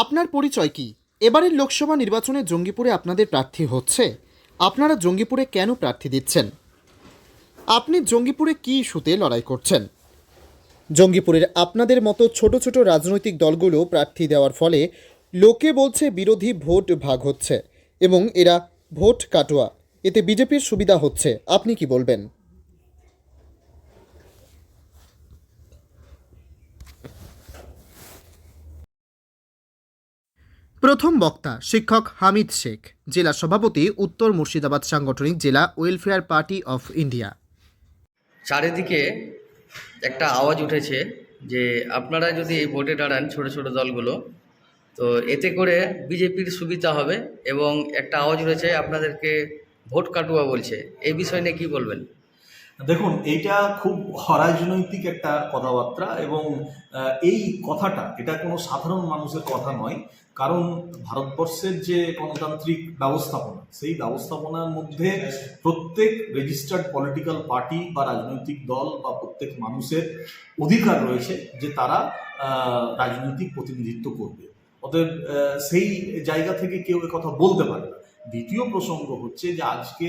আপনার পরিচয় কি? এবারের লোকসভা নির্বাচনে জঙ্গিপুরে আপনাদের প্রার্থী হচ্ছে। আপনারা জঙ্গিপুরে কেন প্রার্থী দিচ্ছেন? আপনি জঙ্গিপুরে কী ইস্যুতে লড়াই করছেন? জঙ্গিপুরের আপনাদের মতো ছোট ছোট রাজনৈতিক দলগুলো প্রার্থী দেওয়ার ফলে লোকে বলছে বিরোধী ভোট ভাগ হচ্ছে এবং এরা ভোট কাটোয়া, এতে বিজেপির সুবিধা হচ্ছে। আপনি কি বলবেন? প্রথম বক্তা শিক্ষক হামিদ শেখ, জেলা সভাপতি, উত্তর মুর্শিদাবাদ সাংগঠনিক জেলা ওয়েলফেয়ার পার্টি অফ ইন্ডিয়া। চারিদিকে একটা আওয়াজ উঠেছে যে আপনারা যদি এই ভোটে দাঁড়ান ছোট ছোট দলগুলো, তো এতে করে বিজেপির সুবিধা হবে, এবং একটা আওয়াজ উঠেছে আপনাদেরকে ভোট কাটুয়া বলছে। এই বিষয় নিয়ে কী বলবেন? দেখুন, এইটা খুব অরাজনৈতিক একটা কথাবার্তা এবং এই কথাটা এটা কোনো সাধারণ মানুষের কথা নয়। কারণ ভারতবর্ষের যে গণতান্ত্রিক ব্যবস্থাপনা, সেই ব্যবস্থাপনার মধ্যে প্রত্যেক রেজিস্টার্ড পলিটিক্যাল পার্টি বা রাজনৈতিক দল বা প্রত্যেক মানুষের অধিকার রয়েছে যে তারা রাজনৈতিক প্রতিনিধিত্ব করবে। অতএব সেই জায়গা থেকে কেউ কথা বলতে পারে না। দ্বিতীয় প্রসঙ্গ হচ্ছে যে আজকে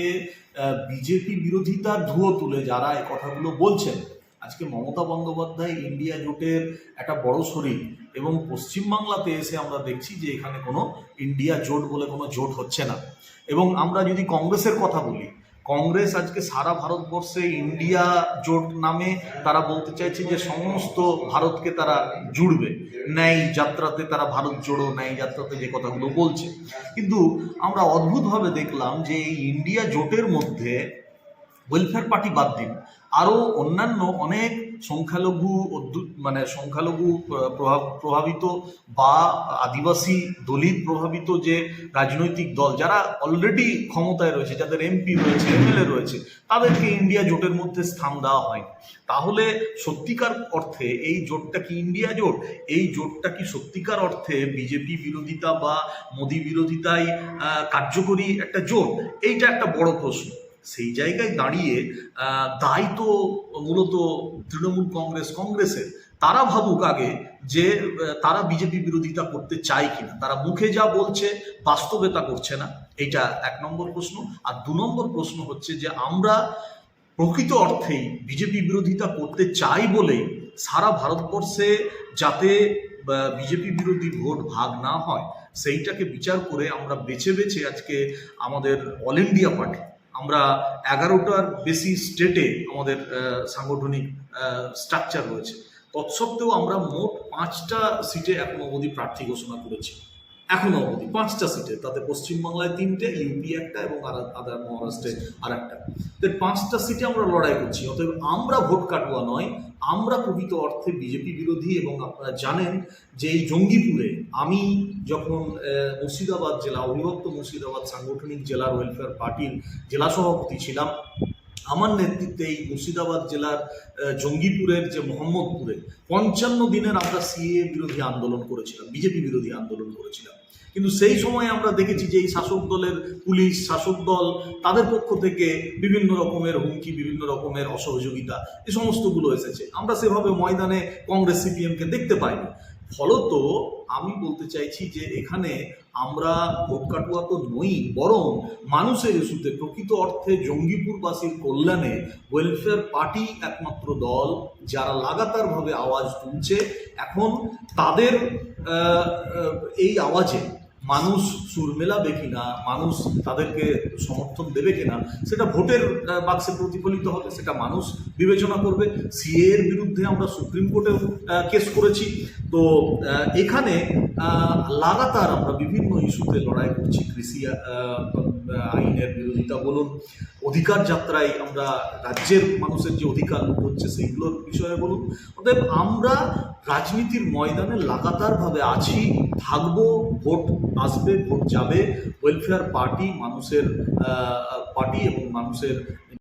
বিজেপি বিরোধিতার ধুয়ো তুলে যারা এই কথাগুলো বলছেন, আজকে মমতা বন্দ্যোপাধ্যায় ইন্ডিয়া জোটের একটা বড় শরিক, এবং পশ্চিমবাংলাতে এসে আমরা দেখছি যে এখানে কোনো ইন্ডিয়া জোট বলে কোনো জোট হচ্ছে না। এবং আমরা যদি কংগ্রেসের কথা বলি, কংগ্রেস আজকে সারা ভারতবর্ষে ইন্ডিয়া জোট নামে তারা বলতে চাইছে যে সমস্ত ভারতকে তারা জুড়বে, ন্যায় যাত্রাতে তারা ভারত জোড়ো ন্যায় যাত্রাতে যে কথাগুলো বলছে। কিন্তু আমরা অদ্ভুতভাবে দেখলাম যে এই ইন্ডিয়া জোটের মধ্যে ওয়েলফেয়ার পার্টি বাদ দিন, আরও অন্যান্য অনেক সংখ্যালঘু প্রভাবিত বা আদিবাসী দলিত প্রভাবিত যে রাজনৈতিক দল যারা অলরেডি ক্ষমতায় রয়েছে, যাদের এমপি রয়েছে, এমএলএ রয়েছে, তাদেরকে ইন্ডিয়া জোটের মধ্যে স্থান দেওয়া হয়। তাহলে সত্যিকার অর্থে এই জোটটা কি ইন্ডিয়া জোট? এই জোটটা কি সত্যিকার অর্থে বিজেপি বিরোধিতা বা মোদী বিরোধিতায় কার্যকরী একটা জোট? এইটা একটা বড় প্রশ্ন। সেই জায়গায় দাঁড়িয়ে দায় তো মূলত তৃণমূল কংগ্রেসের। তারা ভাবুক আগে যে তারা বিজেপি বিরোধিতা করতে চায় কিনা। তারা মুখে যা বলছে বাস্তবে তা করছে না, এইটা এক নম্বর প্রশ্ন। আর দু নম্বর প্রশ্ন হচ্ছে যে আমরা প্রকৃত অর্থেই বিজেপি বিরোধিতা করতে চাই বলেই সারা ভারতবর্ষে যাতে বিজেপি বিরোধী ভোট ভাগ না হয়, সেইটাকে বিচার করে আমরা বেছে বেছে আজকে আমাদের অল ইন্ডিয়া পার্টি, আমরা 11টার বেশি স্টেটে আমাদের সাংগঠনিক স্ট্রাকচার রয়েছে, তৎসত্ত্বেও আমরা মোট 5টা সিটে এখনো অবধি প্রার্থী ঘোষণা করেছি। এখনো অবধি 5টা সিটে, তাতে পশ্চিমবাংলায় 3টে, ইউপি একটা এবং আদার মহারাষ্ট্রে আর একটা। 5টা সিটে আমরা লড়াই করছি। অতএব আমরা ভোট কাটুয়া নয়, আমরা প্রকৃত অর্থে বিজেপি বিরোধী। এবং আপনারা জানেন যে এই জঙ্গিপুরে আমি যখন মুর্শিদাবাদ জেলা, অবিভক্ত মুর্শিদাবাদ সাংগঠনিক জেলার ওয়েলফেয়ার পার্টির জেলা সভাপতি ছিলাম, আমার নেতৃত্বে এই মুর্শিদাবাদ জেলার জঙ্গিপুরের যে মোহাম্মদপুরে 55 দিনের আমরা সিএ বিরোধী আন্দোলন করেছিলাম, বিজেপি বিরোধী আন্দোলন করেছিলাম। কিন্তু সেই সময় আমরা দেখেছি যে এই শাসক দলের পুলিশ, শাসক দল, তাদের পক্ষ থেকে বিভিন্ন রকমের হুমকি, বিভিন্ন রকমের অসহযোগিতা, এই সমস্তগুলো এসেছে। আমরা সেভাবে ময়দানে কংগ্রেস সিপিএমকে দেখতে পাইনি। ফলত আমি বলতে চাইছি যে এখানে আমরা ভোট কাটুয়া তো নই, বরং মানুষের ইস্যুতে প্রকৃত অর্থে জঙ্গিপুরবাসীর কল্যাণে ওয়েলফেয়ার পার্টি একমাত্র দল যারা লাগাতারভাবে আওয়াজ তুলছে। এখন তাদের এই আওয়াজে মানুষ সুর মেলাবে কিনা, মানুষ তাদেরকে সমর্থন দেবে কিনা, সেটা ভোটের বাক্সে প্রতিফলিত হবে, সেটা মানুষ বিবেচনা করবে। সিএ এর বিরুদ্ধে আমরা সুপ্রিম কোর্টেও কেস করেছি। তো এখানে লাগাতার আমরা বিভিন্ন ইস্যুতে লড়াই করছি। কৃষি আইনের বিরোধিতা বলুন, অধিকার যাত্রায় আমরা রাজ্যের মানুষের যে অধিকার হচ্ছে সেইগুলোর বিষয়ে বলুন। অতএব আমরা রাজনীতির ময়দানে লাগাতারভাবে আছি, থাকবো। ভোট আসবে, ভোট যাবে। ওয়েলফেয়ার পার্টি মানুষের পার্টি এবং মানুষের